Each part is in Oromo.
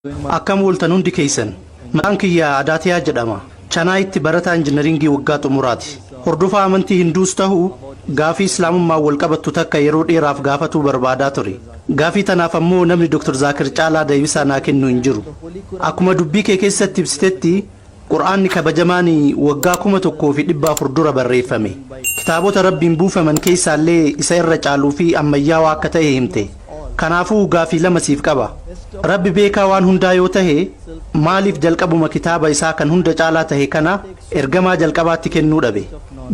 Akkam waltan hundi keessan maqaan kiyya Adaatiyaa jedhama. Chanaayitti barataa injiinaringii waggaa xumuraati. Hordofaa amantii Hinduus ta'uu gaafii Islaamummaa wal qabattu takka yeroo dheeraaf gaafatuu barbaadaa ture. Gaafii tanaaf ammoo namni Dr. Zaakir Caalaa deebisaa naa kennu hin jiru. Akkuma dubbii kee keessatti ibsitetti Qur'aanni kabajamaan waggaa 1400 dura barreeffame. Kitaabota Rabbiin buufaman keessaallee isa irra caaluu fi ammayyaawaa akka ta'e himte. Kanaafuu gaafii lama siif qaba. Rabbi beekaa waan hundaa yoo tahe maaliif jalqabuma kitaaba isaa kan hunda caalaa tahe kana ergamaa jalqabaatti kennuu dhabe?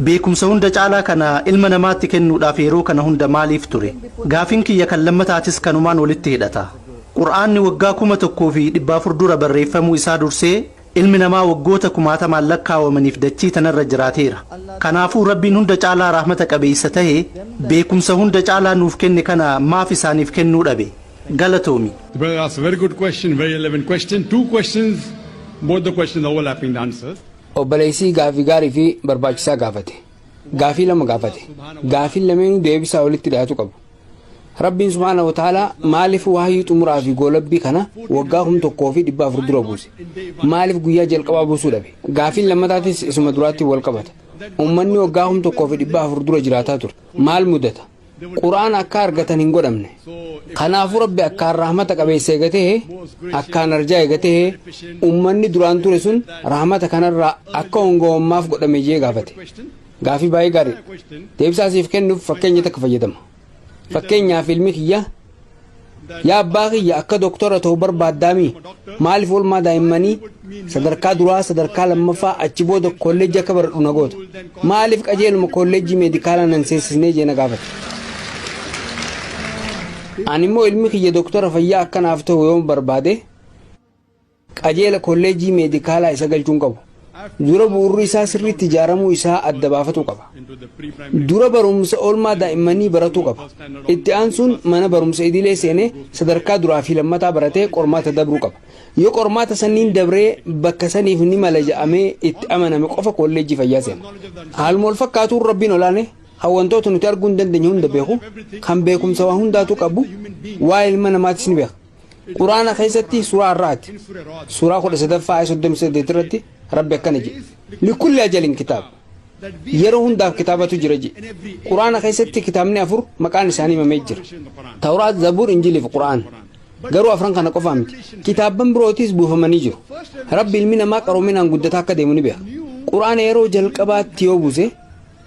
Beekumsa hunda caalaa kana ilma namaatti kennuudhaaf yeroo kana hunda maaliif ture? Gaafiin kiyya kan lammataatis kanumaan walitti hidhata. Qur'aanni waggaa 1400 dura barreeffamuu isaa dursee ilmi namaa waggoota 1000 lakkaawamaniif dachii tanarra jiraateera. Kanaafuu Rabbiin hunda caalaa rahmata qabeessa tahe beekumsa hunda caalaa nuuf kenne kana maaf isaaniif kennuu dhabe? Galatoomi. The brother asked a very good question, very relevant question. Two questions, both the questions overlapping the answers. Obboleessi gaafii gaarii fi barbaachisaa gaafate. Gaafii lama gaafate. Gaafii lameen deebisaa walitti dhiyaatu qabu. Rabbiin subhaanahu wa ta'aalaa maaliif wahyii xumuraa fi goolabbii kana waggaa 1400 dura buuse? Maaliif guyyaa jalqabaa buusuu dhabe? Gaafiin lammataatis isuma duraatti wal qabata. Uummanni waggaa 1400 dura jiraataa ture. Maal mudata? Qur'aan akka argatan hin godhamne. Kanaafuu Rabbi akkaan rahmata qabeessa eegatee akkaan arjaa eegatee uummanni duraan ture sun rahmata kanarraa akka hongawammaaf godhame jee gaafate. Gaafii baay'ee gaarii. Deebisaa siif kennuuf fakkeenya takka fayyadama. Fakkeenyaaf ilmi kiyya yaa abbaa kiyya akka doktora ta'uu barbaaddaami maaliif oolmaa daa'immanii sadarkaa duraa sadarkaa lammaffaa achi booda kolleejjii akka baradhu na goota maaliif qajeeluma kolleejjii meedikaalaa nan seensisnee jee na gaafate. Ani immoo ilmi kiyya doktora fayyaa akkanaaf ta'u yoo barbaade qajeela kolleejjii meedikaalaa isa galchuun qabu. Dura bu'uurri isaa sirriitti ijaaramuu isaa adda baafatu qaba. Dura barumsa oolmaa daa'immanii baratuu qaba. Itti aansuun mana barumsa idilee seenee sadarkaa duraa fi lammataa baratee qormaata dabruu qaba. Yoo qormaata saniin dabree bakka saniif ni mala ja'amee itti amaname qofa kolleejjii fayyaa seena. Haaluma wal fakkaatuun Rabbiin olaane hawwantoota nuti arguu hin dandeenye hunda beeku kan beekumsa waa hundaatu qabu waa ilma namaatis ni beeka. Quraana keessatti suuraa irraati. Suuraa 13 irratti Rabbi akkana jedhe. Likulli ajalin kitaab. Yeroo hundaaf kitaabatu jira jedhe. Quraana keessatti kitaabni 4 maqaan isaanii himamee jira. Tawraat, Zabuur, Injilii fi Qura'aan. Garuu afran kana qofaa miti. Kitaabban birootis buufamanii jiru. Rabbi ilmi namaa qaroominaan guddataa akka deemu ni beeka. Quraana yeroo jalqabaatti yoo buuse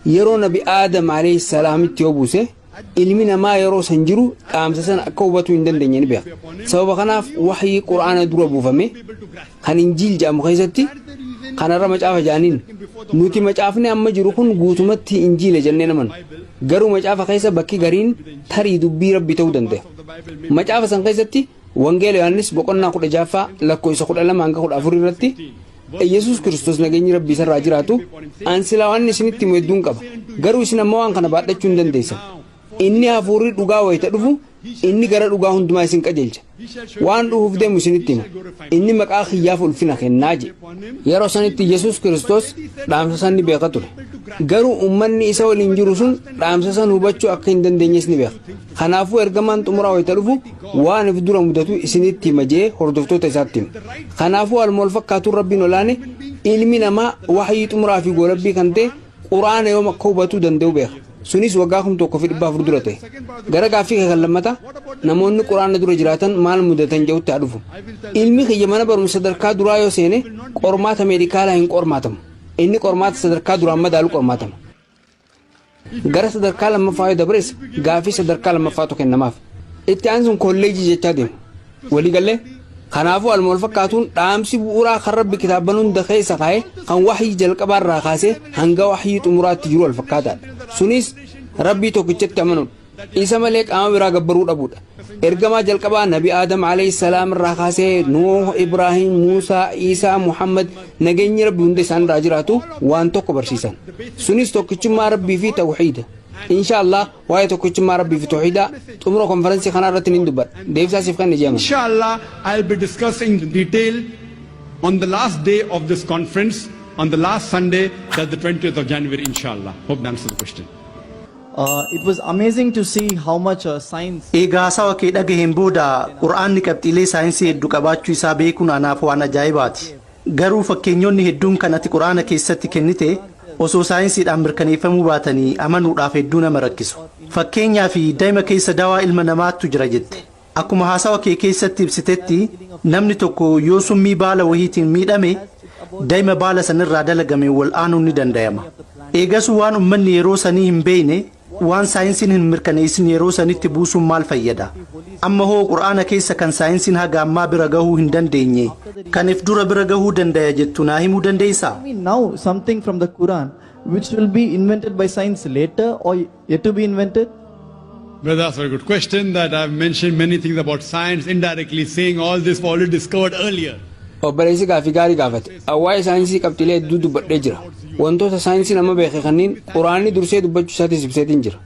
yeroo Nabi Aadam alayhi salaamitti yoo buuse ilmi namaa yeroo san jiru dhaamsa sana akka hubatu hin dandeenye ni beeka. Sababa kanaaf wahyii Quraana dura buufame kan Injiil jedhamu keessatti kanarra macaafa jaaniin nuti macaafni amma jiru kun guutumatti Injiila jennee namannu. Garuu macaafa keessa bakki gariin tarii dubbii Rabbi ta'uu danda'a. Macaafa san keessatti Wangeela Yohaannis boqonnaa 16 lakkoofsa 12 hanga 14 irratti Yesuus Kiristoos nageenyi Rabbii isarraa jiraatu ansilaa waan isinitti himu hedduun qaba. Garuu isin amma waan kana baadhachuu hin dandeessan. Inni hafuurri dhugaa wayita dhufu inni gara dhugaa hundumaa isin qajeelcha. Waan dhufuuf deemu isinitti hima. Inni maqaa kiyyaaf ulfina kennaa jedhe. Yeroo sanitti Yesuus Kiristoos dhaamsa san ni beeka ture. Garuu uummanni isa waliin jiru sun dhaamsa san hubachuu akka hin dandeenyes ni beeka. Kanaafuu ergamaan xumuraa wayita dhufu waan if dura mudatu isinitti hima jee hordoftoota isaatti hima. Kanaafuu haaluma wal fakkaatuun Rabbiin olaane ilmi namaa wahyii xumuraa fi goolabbii kan ta'e Quraana yoom akka hubatuu danda'u beeka. Sunis waggaa 1400 dura ta'e. Gara gaaffii kan lammataa namoonni Quraana dura jiraatan maal mudatan jedhutti haa dhufu. Ilmi kiyya mana barumsa sadarkaa duraa yoo seene qormaata meedikaalaa hin qormaatamu. Inni qormaata sadarkaa duraan madaalu qormaatama. Gara sadarkaa lammaffaa yoo dabres gaaffii sadarkaa lammaffaatu kennamaaf. Itti aansuun kolleejjii jechaa deemu. Waliigallee kanaafuu haaluma wal fakkaatuun dhaamsi bu'uuraa kan Rabbi kitaabban hunda keessa kaa'e kan wahyii jalqabaarraa kaasee hanga wahyii xumuraatti jiru wal fakkaataadha. Sunis Rabbii tokkichatti amanuudha. Isa malee qaama biraa gabbaruu dhabuudha. Ergamaa jalqabaa Nabi Aadam alayhi salaam irraa kaasee Nuuh, Ibraahim, Muusaa, Iisaa, Muhammad nageenyi Rabbi hunda isaan irraa jiraatu waan tokko barsiisan. Sunis tokkichummaa Rabbii fi tawhiida. Inshallah waa'ee tokkichummaa Rabbii fi tawhiida xumura konferensii kana irratti nin dubbadha. Deebisaa siif kan ni jeema. Inshallah I'll be discussing in detail on the last day of this conference, on the last Sunday, that's the 20th of January, inshallah. Hope that answers the question. It was amazing to see how much science. Egaa hasawa kee dhagaheen booda quraanni qabxiilee saayinsii hedduu qabaachuu isaa beekuun anaaf waan ajaa'ibaati. Garuu fakkeenyonni hedduun kan ati quraana keessatti kennite osoo saayinsiidhaan mirkaneeffamuu baatanii amanuudhaaf hedduu nama rakkisu. Fakkeenyaaf daa'ima keessa dawaa ilma namaattu jira jette. Akkuma haasawa kee keessatti ibsitetti namni tokko yoo summii baala wahiitiin miidhame daa'ima baala sanirraa dalagame wal'aanuun ni danda'ama. Eegasuu waan ummanni yeroo sanii hin beekne waan saayinsiin hin mirkaneessin yeroo sanitti buusuun maal fayyada? Amma hoo quraana keessa kan saayinsiin haga ammaa bira gahuu hin dandeenye kaniif dura bira gahuu dandaya jettu naa himuu dandeessaa? I mean, now something from the Quran which will be invented by science later or yet to be invented. Well, that's a very good question that I've mentioned many things about science indirectly saying all this was already discovered earlier. Obboleessi gaaffii gaarii gaafate. Waa'ee saayinsii qabxiilee hedduu dubbadhee jira. Wantoota saayinsii nama beeke kanneen quraanni dursee dubbachuu isaatis ibseetiin jira.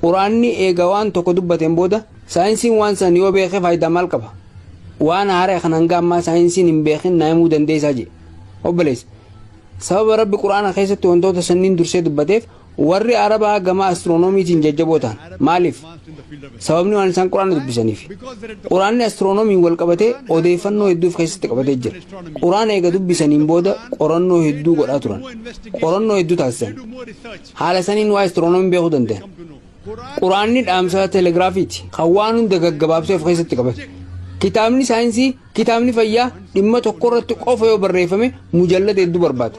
Quraanni eega waan tokko dubbateen booda saayinsiin waan san yoo beeke faayidaa maal qaba? Waan haaraa kan hanga ammaa saayinsiin hin beekin naa himuu dandeessaa jedhe. Obboleessi sababa rabbi quraana keessatti wantoota sanniin dursee dubbateef warri arabaa gama astiroonomiitiin jajjaboo ta'an maaliif? Sababni waan isaan quraana dubbisaniif. Quraanni astiroonomiin wal qabatee odeeffannoo hedduuf keessatti qabatee jira. Quraana eega dubbisaniin booda qorannoo hedduu godhaa turan. Qorannoo hedduu taasisan. Haala saniin waa astiroonomiin beekuu danda'an. Quraanni dhaamsa teelegiraafiiti. Kan waan hunda gaggabaabsee of keessatti qabate. Kitaabni saayinsii, kitaabni fayyaa dhimma tokko irratti qofa yoo barreeffame mujallada hedduu barbaada.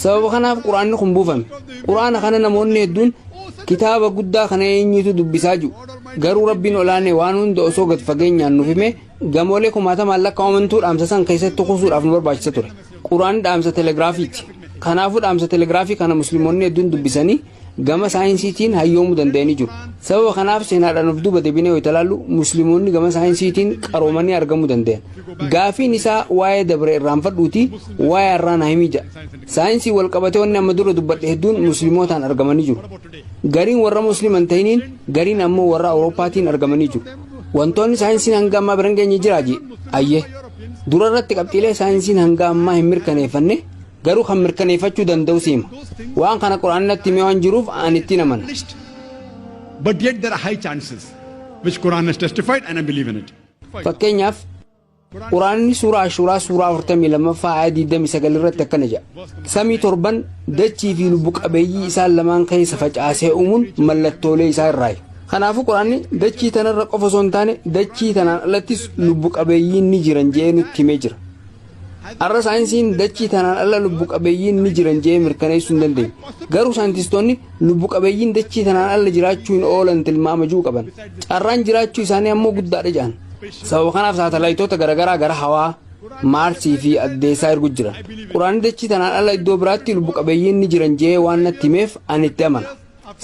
Sababa kanaaf quraanni kun buufame. Quraana kana namoonni hedduun kitaaba guddaa kana eenyutu dubbisaa jiru. Garuu rabbiin olaanee waan hunda osoo gad fageenyaan nuuf hime gamoolee kumaatamaan lakkaa'amantuu dhaamsa san keessatti kuusuudhaaf nu barbaachisa ture. Quraanni dhaamsa teelegiraafiiti. Kanaafuu dhaamsa teelegiraafii kana musliimoonni hedduun dubbisanii gama saayinsiitiin hayyoomuu danda'anii jiru. Sababa kanaaf seenaadhaan of duuba deebinee yoo ilaallu musliimoonni gama saayinsiitiin qaroomanii argamuu danda'an. Gaafiin isaa waa'ee dabre irraanfadhuuti waa'ee irraan himii jedha. Saayinsii wal qabatee wanni amma dura dubbadhe hedduun musliimotaan argamanii jiru. Gariin warra musliiman ta'iniin gariin ammoo warra Awurooppaatiin argamanii jiru. Wantoonni saayinsiin hanga ammaa bira hin geenye jiraaji ayyee dura irratti qabxiilee saayinsiin hanga ammaa hin mirkaneeffanne garuu kan mirkaneeffachuu danda'u siima. Waan kana quraanatti himee waan jiruuf ani itti amana. But yet there are high chances which Quran has testified and I believe in it. Fakkeenyaaf quraanni suuraa Ashuuraa suuraa 42ffaa ayat 29 irratti akkana jedha. Samii torban dachii fi lubbu qabeeyyii isaan lamaan keessa facaasee uumuun mallattoolee isaa irraayi. Kanaafuu quraanni dachii tanarra qofa osoo hin taane dachii tanaan alattis lubbu qabeeyyiin ni jiran jedhee nutti himee jira. Arra saayinsiin dachii tanaan ala lubbu qabeeyyiin ni jiran jedhee mirkaneessuu hin dandeenye. Garuu saayintistoonni lubbu qabeeyyiin dachii tanaan ala jiraachuu hin oolan tilmaama jiru qaban. Carraan jiraachuu isaanii ammoo guddaadha jedhan. Sababa kanaaf saatalaayitoota garaagaraa gara hawaa, maarsii fi addeessaa ergu jiran. Quraanni dachii tanaan ala iddoo biraatti lubbu qabeeyyiin ni jiran jedhee waan natti himeef ani itti amana.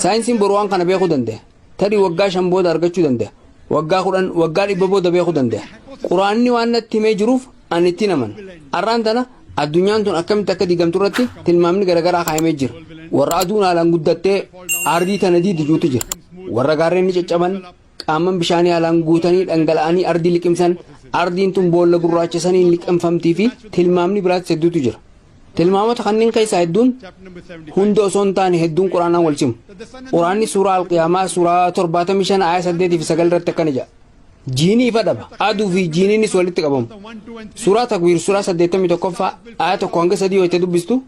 Saayinsiin boru waan kana beekuu danda'a. Tarii waggaa 5 booda argachuu danda'a. Waggaa 10, waggaa 100 booda beekuu danda'a. Quraanni waan natti himee jiruuf ani itti amana. Arraan tana addunyaan tun akkamitti akka diigamtu irratti tilmaamni garaagaraa kaa'amee jira. Warra aduun haalaan guddattee ardii tana diiduutu jira. Warra gaarreen ni caccaban, qaaman bishaanii haalaan guutanii dhangala'anii ardii liqimsan, ardiin tun boolla gurraachesanii liqimfamtii fi tilmaamni biraatti hedduutu jira. Tilmaamota kanneen keessaa hedduun hunda osoo hin taane hedduun quraanaan wal simu. Quraanni suuraa alqiyaamaa suuraa 75 ayat 8 fi 9 irratti akkana jedha. Jiinii ifa dhaba aduu fi jiiniinis walitti qabamu. Suuraa takwiir suuraa 81ffaa ayat 1 hanga 3 yoo itti dubbistu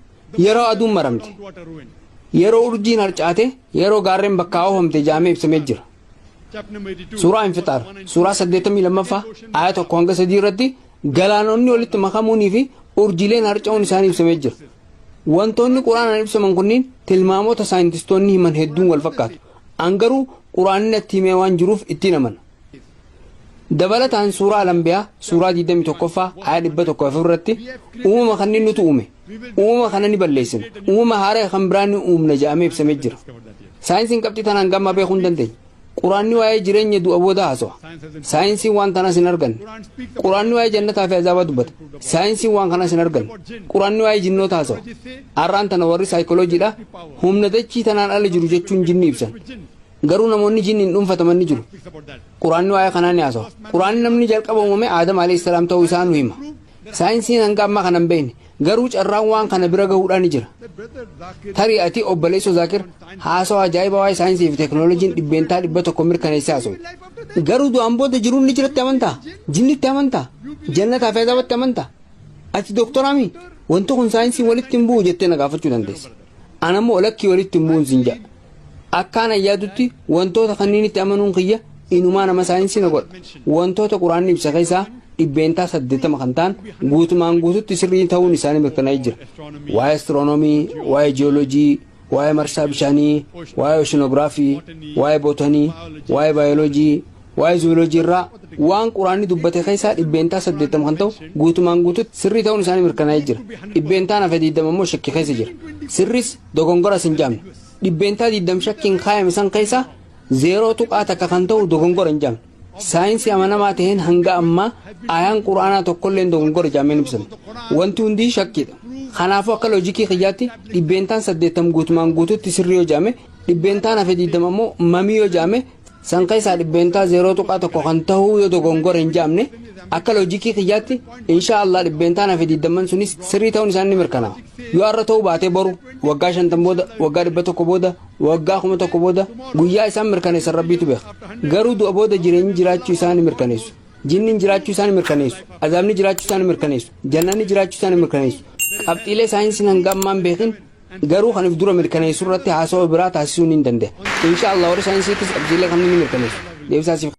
yeroo aduun maramte yeroo urjiin harcaate yeroo gaarreen bakka oofamte jaamee ibsamee jira. Suuraa infixaar suuraa 82ffaa ayat 1 hanga 3 irratti galaanonni walitti makamuunii fi urjiileen harca'uun isaanii ibsamee jira. Wantoonni quraanaan ibsaman kunniin tilmaamoota saayintistoonni himan hedduun wal fakkaatu. Angaruu quraanni natti himee waan jiruuf ittiin amana. Dabalataan suuraa Alambiyaa suuraa 21ffaa ayat 104 irratti uumama kanneen nuti uume. Uumama kana ni balleessina. Uumama haaraa kan biraan ni uumna jedhamee ibsamee jira. Saayinsiin qabxii tanaan gamma beekuu hin dandeenye. Quraanni waa'ee jireenya du'a booda haasawa. Saayinsiin waan kanas hin arganne. Quraanni waa'ee jannataa fi azaabaa dubbata. Saayinsiin waan kanas hin arganne. Quraanni waa'ee jinnoota haasawa. Arraan tana warri saayikolojiidha humna dachii tanaan ala jiru jechuun jinni ibsan. Garuu namoonni jinniin dhuunfatamanii jiru. Quraanni waa'ee kanaa ni haasawa. Quraanni namni jalqaba uumame Aadam alayhi salaam ta'uu isaa nu hima. saayinsiin hanga ammaa kana hin beekne garuu carraan waan kana bira gahuudhaan ni jira. Tarii ati obboleessoo Zaakir haasawaa ajaa'ibaa waa'ee saayinsii fi teekinooloojiin dhibbeentaa 100 mirkaneessee haasawee. Garuu du'aan booda jiruun ni jiratti amantaa? Jinnitti amantaa? Jannataa fi azaabatti amantaa? Ati doktaraami wanti kun saayinsiin walitti hin bu'u jettee na gaafachuu dandeessa. Anammoo lakkii walitti hin bu'uun siin jedha. Akkaan ayyaadutti wantoota kanneen itti amanuun kiyya inumaa nama saayinsii na godha. Wantoota quraanni ibsa keessaa dhibbeentaa 80 kan ta'an guutumaan guututti sirrii ta'uun isaanii mirkanaa'ee jira. Waa'ee astiroonoomii, waa'ee jiyooloojii, waa'ee marsaa bishaanii, waa'ee oshinoogiraafii, waa'ee bootanii, waa'ee baayoloojii, waa'ee zuuloojii irraa waan quraanni dubbate keessaa dhibbeentaa 80 kan ta'u guutumaan guututti sirrii ta'uun isaanii mirkanaa'ee jira. Dhibbeentaan hafe 20 immoo shakkii keessa jira. Sirris dogongoras hin jaamne. Dhibbeentaa 20 shakkiin kaayame san keessaa 0 tuqaa takka kan ta'u dogongora hin jaamne. Saayinsii amanamaa ta'een hanga ammaa ayaan quraanaa tokkollee dogongora jaameen ibsame. Wanti hundi shakkiidha. Kanaafuu akka loojikii kiyyaatti dhibbeentaan 80 guutumaan guututti sirrii yoo jaame dhibbeentaan hafe 20 immoo mamii yoo jaame san keessaa dhibbeentaa 0 tuqaa tokko kan ta'u yoo dogongora hin jaamne akka loojikii kiyyaatti inshaallah dhibbeentaan hafe 20 sunis sirrii ta'uun isaanii mirkanaa'a. Yoo har'a ta'uu baatee boru waggaa 50 booda waggaa 100 booda waggaa 1000 booda guyyaa isaan mirkaneessan rabbiitu beeka. Garuu du'a booda jireenyi jiraachuu isaanii mirkaneessu. Jinniin jiraachuu isaanii mirkaneessu. Azaabni jiraachuu isaanii mirkaneessu. Jannanni jiraachuu isaanii mirkaneessu. Qabxiilee saayinsiin hanga ammaa hin beekin garuu kaniif dura mirkaneessuu irratti haasawaa biraa taasisuu ni danda'a. Inshaallah warri saayinsiitis qabxiilee kanneen ni mirkaneessu. Deebisaasiif